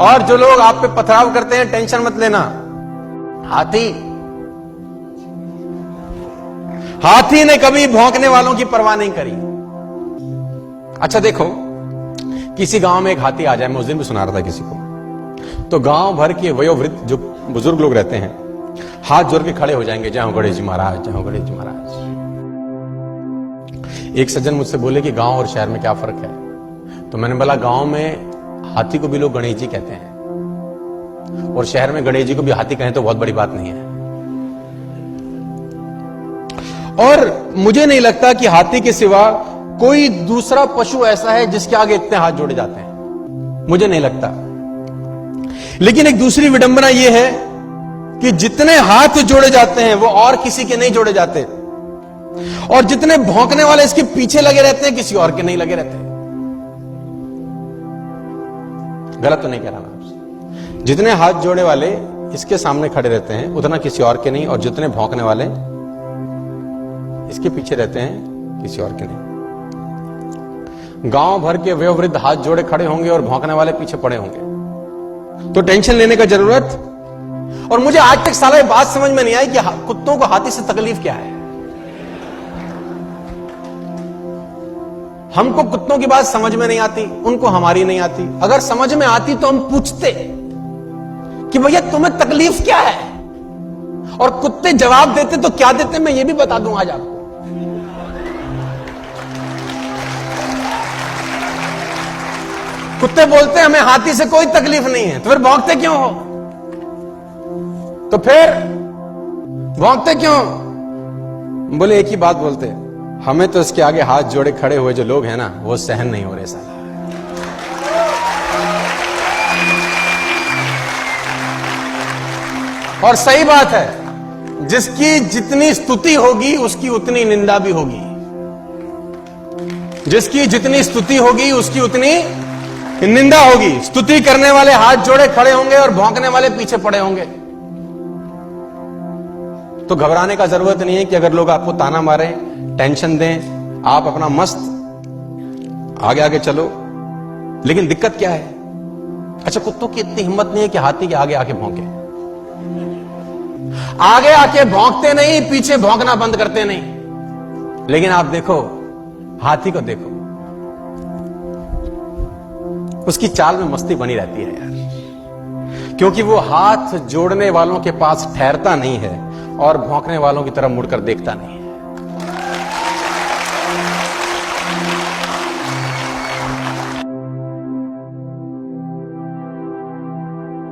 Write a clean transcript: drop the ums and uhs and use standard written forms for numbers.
और जो लोग आप पे पथराव करते हैं, टेंशन मत लेना। हाथी ने कभी भौंकने वालों की परवाह नहीं करी। अच्छा देखो, किसी गांव में एक हाथी आ जाए, मैं उस दिन भी सुना रहा था किसी को, तो गांव भर के वयोवृद्ध जो बुजुर्ग लोग रहते हैं हाथ जोड़ के खड़े हो जाएंगे, जय हो गणेश जी महाराज, जय हो गणेश जी महाराज। एक सज्जन मुझसे बोले कि गांव और शहर में क्या फर्क है, तो मैंने बोला गांव में हाथी को भी लोग गणेश जी कहते हैं, और शहर में गणेश जी को भी हाथी कहें तो बहुत बड़ी बात नहीं है। और मुझे नहीं लगता कि हाथी के सिवा कोई दूसरा पशु ऐसा है जिसके आगे इतने हाथ जोड़े जाते हैं, मुझे नहीं लगता। लेकिन एक दूसरी विडंबना यह है कि जितने हाथ जोड़े जाते हैं वो और किसी के नहीं जोड़े जाते, और जितने भौंकने वाले इसके पीछे लगे रहते हैं किसी और के नहीं लगे रहते। गलत तो नहीं कह रहा मैं आपसे। जितने हाथ जोड़े वाले इसके सामने खड़े रहते हैं उतना किसी और के नहीं, और जितने भौंकने वाले इसके पीछे रहते हैं किसी और के नहीं। गांव भर के वयोवृद्ध हाथ जोड़े खड़े होंगे और भौंकने वाले पीछे पड़े होंगे, तो टेंशन लेने का जरूरत। और मुझे आज तक साला ये बात समझ में नहीं आई कि कुत्तों को हाथी से तकलीफ क्या है। हमको कुत्तों की बात समझ में नहीं आती, उनको हमारी नहीं आती। अगर समझ में आती तो हम पूछते कि भैया तुम्हें तकलीफ क्या है, और कुत्ते जवाब देते तो क्या देते मैं ये भी बता दूं आज आपको। कुत्ते बोलते हमें हाथी से कोई तकलीफ नहीं है, तो फिर भौंकते क्यों हो? तो फिर भौंकते क्यों? बोले एक ही बात बोलते, हमें तो इसके आगे हाथ जोड़े खड़े हुए जो लोग हैं ना, वो सहन नहीं हो रहे साला। और सही बात है, जिसकी जितनी स्तुति होगी उसकी उतनी निंदा भी होगी, जिसकी जितनी स्तुति होगी उसकी उतनी निंदा होगी। स्तुति करने वाले हाथ जोड़े खड़े होंगे और भौंकने वाले पीछे पड़े होंगे। तो घबराने का जरूरत नहीं है कि अगर लोग आपको ताना मारें, टेंशन दें, आप अपना मस्त आगे आगे चलो। लेकिन दिक्कत क्या है? अच्छा, कुत्तों की इतनी हिम्मत नहीं है कि हाथी के आगे आके भौंके। आगे आके भौंकते नहीं, पीछे भौंकना बंद करते नहीं। लेकिन आप देखो हाथी को, देखो उसकी चाल में मस्ती बनी रहती है यार, क्योंकि वो हाथ जोड़ने वालों के पास ठहरता नहीं है और भौंकने वालों की तरफ मुड़कर देखता नहीं है।